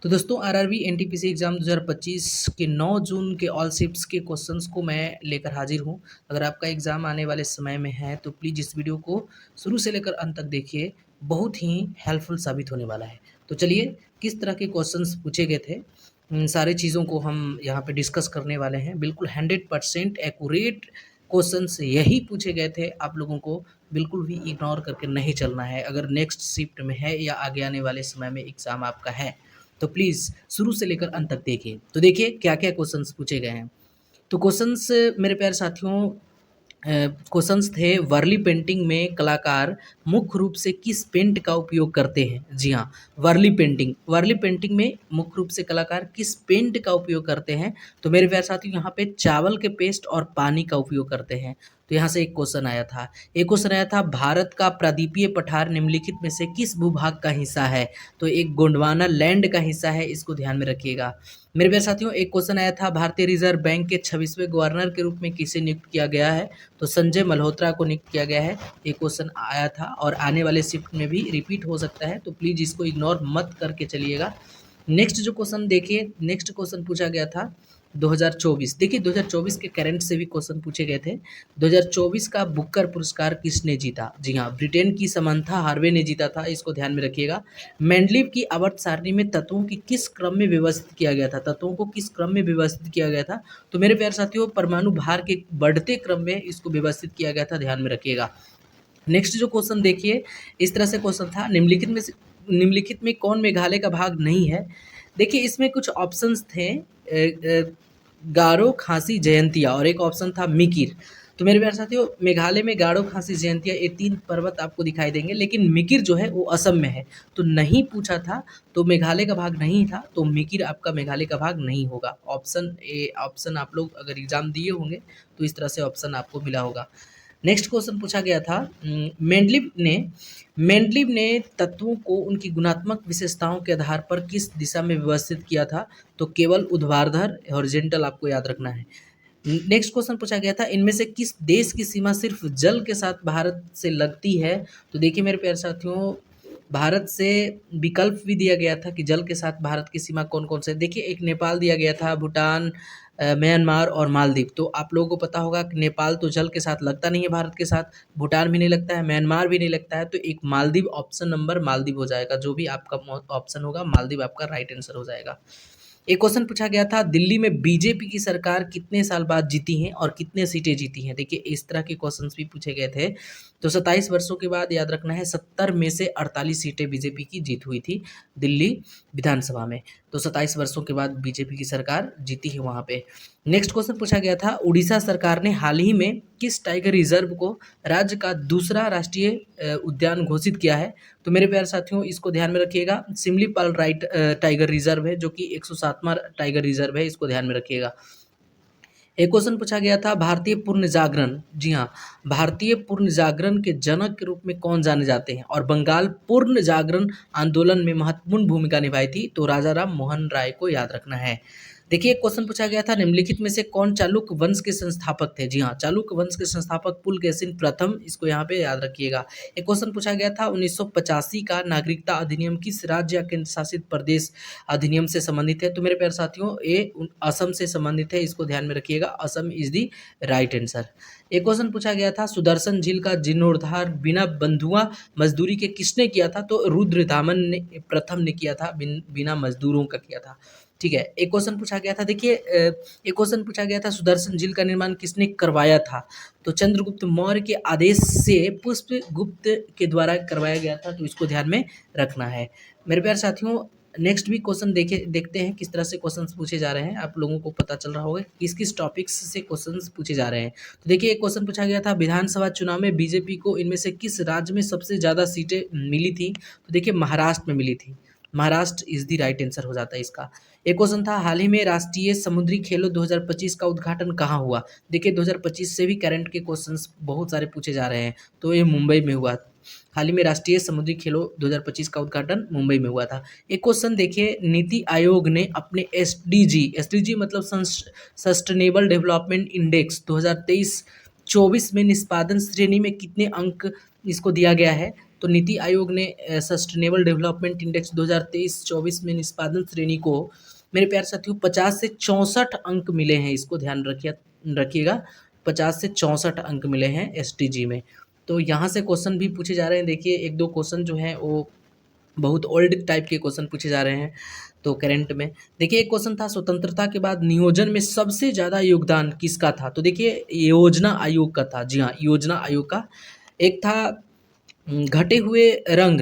तो दोस्तों RRB NTPC exam 2025 के 9 जून के ऑल शिफ्ट्स के क्वेश्चंस को मैं लेकर हाजिर हूँ। अगर आपका एग्ज़ाम आने वाले समय में है तो प्लीज़ इस वीडियो को शुरू से लेकर अंत तक देखिए, बहुत ही हेल्पफुल साबित होने वाला है। तो चलिए किस तरह के क्वेश्चंस पूछे गए थे, सारी चीज़ों को हम यहाँ पे डिस्कस करने वाले हैं। बिल्कुल 100% एक्यूरेट क्वेश्चंस यही पूछे गए थे, आप लोगों को बिल्कुल भी इग्नोर करके नहीं चलना है। अगर नेक्स्ट शिफ्ट में है या आगे आने वाले समय में एग्ज़ाम आपका है तो प्लीज़ शुरू से लेकर अंत तक देखिए। तो देखिए क्या-क्या क्वेश्चंस पूछे गए हैं। तो क्वेश्चंस मेरे प्यारे साथियों, क्वेश्चंस थे वर्ली पेंटिंग में कलाकार मुख्य रूप से किस पेंट का उपयोग करते हैं? जी हाँ, वर्ली पेंटिंग में मुख्य रूप से कलाकार किस पेंट का उपयोग करते हैं? तो मेरे प्यारे साथियों यहाँ पे चावल के पेस्ट और पानी का उपयोग करते हैं। तो यहाँ से एक क्वेश्चन आया था। एक क्वेश्चन आया था भारत का प्रायद्वीपीय पठार निम्नलिखित में से किस भूभाग का हिस्सा है? तो एक गोंडवाना लैंड का हिस्सा है, इसको ध्यान में रखिएगा। मेरे प्यारे साथियों एक क्वेश्चन आया था भारतीय रिजर्व बैंक के 26वें गवर्नर के रूप में किसे नियुक्त किया गया है? तो संजय मल्होत्रा को नियुक्त किया गया है। ये क्वेश्चन आया था और आने वाले शिफ्ट में भी रिपीट हो सकता है, तो प्लीज़ इसको इग्नोर मत करके चलिएगा। नेक्स्ट जो क्वेश्चन देखिए, नेक्स्ट क्वेश्चन पूछा गया था 2024। देखिए 2024 के करंट से भी क्वेश्चन पूछे गए थे। 2024 का बुकर पुरस्कार किसने जीता? जी हाँ, ब्रिटेन की समंथा हार्वे ने जीता था, इसको ध्यान में रखिएगा। मेंडलीव की आवर्त सारणी में तत्वों की किस क्रम में व्यवस्थित किया गया था? तत्वों को किस क्रम में व्यवस्थित किया गया था? तो मेरे प्यारे साथियों परमाणु भार के बढ़ते क्रम में इसको व्यवस्थित किया गया था, ध्यान में रखिएगा। नेक्स्ट जो क्वेश्चन देखिए, इस तरह से क्वेश्चन था निम्नलिखित में कौन मेघालय का भाग नहीं है? देखिए इसमें कुछ ऑप्शंस थे, गारो, खासी, जयंतिया और एक ऑप्शन था मिकिर। तो मेरे प्यारे साथियों मेघालय में गारो, खासी, जयंतिया ये 3 पर्वत आपको दिखाई देंगे, लेकिन मिकिर जो है वो असम में है। तो नहीं पूछा था, तो मेघालय का भाग नहीं था, तो मिकिर आपका मेघालय का भाग नहीं होगा। ऑप्शन आप लोग अगर एग्ज़ाम दिए होंगे तो इस तरह से ऑप्शन आपको मिला होगा। नेक्स्ट क्वेश्चन पूछा गया था, मेंडलीव ने तत्वों को उनकी गुणात्मक विशेषताओं के आधार पर किस दिशा में व्यवस्थित किया था? तो केवल ऊर्ध्वाधर हॉरिजॉन्टल आपको याद रखना है। नेक्स्ट क्वेश्चन पूछा गया था इनमें से किस देश की सीमा सिर्फ जल के साथ भारत से लगती है? तो देखिए मेरे प्यारे साथियों भारत से विकल्प भी दिया गया था कि जल के साथ भारत की सीमा कौन-कौन से, देखिए एक नेपाल दिया गया था, भूटान, म्यांमार और मालदीव। तो आप लोगों को पता होगा कि नेपाल तो जल के साथ लगता नहीं है भारत के साथ, भूटान भी नहीं लगता है, म्यांमार भी नहीं लगता है, तो एक मालदीव, ऑप्शन नंबर मालदीव हो जाएगा। जो भी आपका ऑप्शन होगा मालदीव आपका राइट आंसर हो जाएगा। एक क्वेश्चन पूछा गया था दिल्ली में बीजेपी की सरकार कितने साल बाद जीती है और कितने सीटें जीती हैं? देखिए इस तरह के क्वेश्चंस भी पूछे गए थे। तो 27 वर्षों के बाद याद रखना है 70 में से 48 सीटें बीजेपी की जीत हुई थी दिल्ली विधानसभा में। तो 27 वर्षों के बाद बीजेपी की सरकार जीती है वहाँ पे। नेक्स्ट क्वेश्चन पूछा गया था उड़ीसा सरकार ने हाल ही में किस टाइगर रिजर्व को राज्य का दूसरा राष्ट्रीय उद्यान घोषित किया है? तो मेरे प्यारे साथियों इसको ध्यान में रखिएगा, सिमलीपाल राइट टाइगर रिजर्व है जो कि 107वां टाइगर रिजर्व है, इसको ध्यान में रखिएगा। एक क्वेश्चन पूछा गया था भारतीय पूर्ण जागरण, जी हाँ, भारतीय पूर्ण जागरण के जनक के रूप में कौन जाने जाते हैं? और बंगाल पूर्ण जागरण आंदोलन में महत्वपूर्ण भूमिका निभाई थी, तो राजा राम मोहन राय को याद रखना है। देखिए एक क्वेश्चन पूछा गया था निम्नलिखित में से कौन चालुक्य वंश के संस्थापक थे? जी हाँ, चालुक्य वंश के संस्थापक पुलकेशिन प्रथम, इसको यहाँ पे याद रखिएगा। एक क्वेश्चन पूछा गया था 1985 का नागरिकता अधिनियम किस राज्य या केंद्र शासित प्रदेश अधिनियम से संबंधित है? तो मेरे प्यारे साथियों ये असम से संबंधित है, इसको ध्यान में रखिएगा, Assam is the right answer. एक क्वेश्चन पूछा गया था सुदर्शन झील का जीर्णोद्धार बिना बंधुआ मजदूरी के किसने किया था? तो रुद्रदामन ने प्रथम ने किया था, बिना मजदूरों का किया था। ठीक है, एक क्वेश्चन पूछा गया था, देखिए एक क्वेश्चन पूछा गया था सुदर्शन झील का निर्माण किसने करवाया था? तो चंद्रगुप्त मौर्य के आदेश से पुष्पगुप्त के द्वारा करवाया गया था, तो इसको ध्यान में रखना है। मेरे प्यारे साथियों नेक्स्ट भी क्वेश्चन देखते हैं किस तरह से क्वेश्चंस पूछे जा रहे हैं, आप लोगों को पता चल रहा होगा किस किस टॉपिक्स से क्वेश्चंस पूछे जा रहे हैं। तो देखिए एक क्वेश्चन पूछा गया था विधानसभा चुनाव में बीजेपी को इनमें से किस राज्य में सबसे ज़्यादा सीटें मिली थी? तो देखिए महाराष्ट्र में मिली थी, Maharashtra is the right answer हो जाता है इसका। एक क्वेश्चन था हाल ही में राष्ट्रीय समुद्री खेलों 2025 का उद्घाटन कहाँ हुआ? देखिए 2025 से भी करंट के क्वेश्चंस बहुत सारे पूछे जा रहे हैं, तो ये मुंबई में हुआ। हाल ही में राष्ट्रीय समुद्री खेलों 2025 का उद्घाटन मुंबई में हुआ था। एक क्वेश्चन देखिए नीति आयोग ने अपने एसडीजी मतलब सस्टेनेबल डेवलपमेंट इंडेक्स 2023-24 में निष्पादन श्रेणी में कितने अंक इसको दिया गया है? तो नीति आयोग ने सस्टेनेबल डेवलपमेंट इंडेक्स 2023-24 में निष्पादन श्रेणी को मेरे प्यारे साथियों 50 से 64 अंक मिले हैं। इसको ध्यान रखिएगा 50 से 64 अंक मिले हैं एसटीजी में। तो यहाँ से क्वेश्चन भी पूछे जा रहे हैं। देखिए एक दो क्वेश्चन जो हैं वो बहुत ओल्ड टाइप के क्वेश्चन पूछे जा रहे हैं। तो करंट में देखिए एक क्वेश्चन था, स्वतंत्रता के बाद नियोजन में सबसे ज़्यादा योगदान किसका था? तो देखिए योजना आयोग का था। जी हाँ, योजना आयोग का। एक था घटे हुए रंग,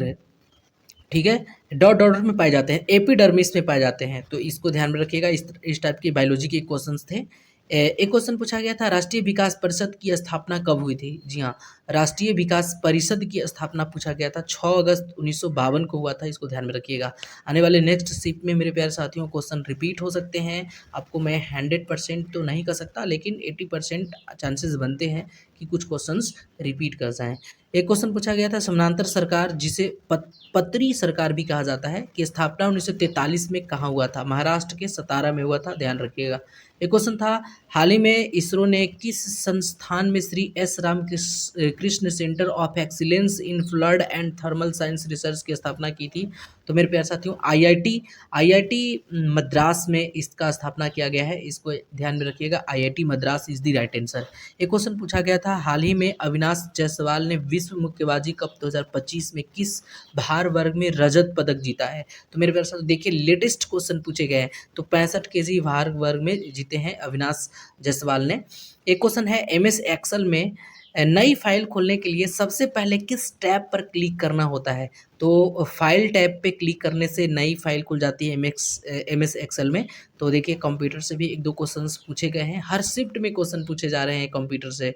ठीक है, डॉट डॉट में पाए जाते हैं, एपिडर्मिस में पाए जाते हैं। तो इसको ध्यान में रखिएगा। इस टाइप की बायोलॉजी के क्वेश्चंस थे। एक क्वेश्चन पूछा गया था, राष्ट्रीय विकास परिषद की स्थापना कब हुई थी? जी हाँ, राष्ट्रीय विकास परिषद की स्थापना पूछा गया था 6 अगस्त 1952 को हुआ था। इसको ध्यान में रखिएगा। आने वाले नेक्स्ट शिफ्ट में मेरे प्यारे साथियों क्वेश्चन रिपीट हो सकते हैं। आपको मैं 100% तो नहीं कर सकता, लेकिन 80% चांसेस बनते हैं कि कुछ क्वेश्चंस रिपीट कर जाएं। एक क्वेश्चन पूछा गया था, समानांतर सरकार जिसे पत्री सरकार भी कहा जाता है, की स्थापना 1943 में कहाँ हुआ था? महाराष्ट्र के सतारा में हुआ था। ध्यान रखिएगा। एक क्वेश्चन था, हाल ही में इसरो ने किस संस्थान में Shri S Ram Krishna centre of excellence in flood and thermal science research की स्थापना की थी? तो मेरे प्यारे साथियों आईआईटी मद्रास में इसका स्थापना किया गया है। इसको ध्यान में रखिएगा। IIT Madras is the right answer. एक क्वेश्चन पूछा गया था, हाल ही में अविनाश जायसवाल ने विश्व मुक्केबाजी कप 2025 में किस भार वर्ग में रजत पदक जीता है? तो मेरे प्यारे साथियों देखिए लेटेस्ट क्वेश्चन पूछे गए हैं। तो 65 केजी भार वर्ग में जीते हैं अविनाश जायसवाल ने। एक क्वेश्चन है, एमएस एक्सेल में नई फाइल खोलने के लिए सबसे पहले किस टैब पर क्लिक करना होता है? तो फाइल टैब पे क्लिक करने से नई फाइल खुल जाती है एमएस एक्सेल में। तो देखिए कंप्यूटर से भी एक दो क्वेश्चंस पूछे गए हैं। हर शिफ्ट में क्वेश्चन पूछे जा रहे हैं कंप्यूटर से।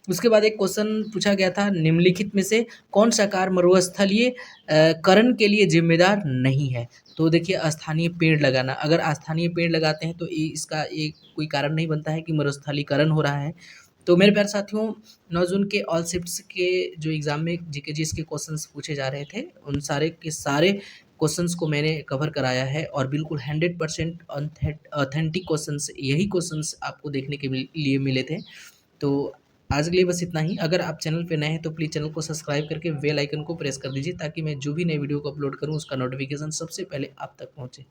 उसके बाद एक क्वेश्चन पूछा गया था, निम्नलिखित में से कौन सा कार्य मरुस्थलीय करण के लिए जिम्मेदार नहीं है? तो देखिए स्थानीय पेड़ लगाना। अगर स्थानीय पेड़ लगाते हैं तो इसका एक कोई कारण नहीं बनता है कि मरुस्थलीकरण हो रहा है। तो मेरे प्यारे साथियों 9 जून के ऑल शिफ्ट्स के जो एग्ज़ाम में जीके जीएस के क्वेश्चंस पूछे जा रहे थे, उन सारे के सारे क्वेश्चंस को मैंने कवर कराया है और बिल्कुल 100% ऑथेंटिक क्वेश्चंस, यही क्वेश्चंस आपको देखने के लिए मिले थे। तो आज के लिए बस इतना ही। अगर आप चैनल पे नए हैं तो प्लीज़ चैनल को सब्सक्राइब करके बेल आइकन को प्रेस कर दीजिए, ताकि मैं जो भी नई वीडियो को अपलोड करूँ उसका नोटिफिकेशन सबसे पहले आप तक पहुँचे।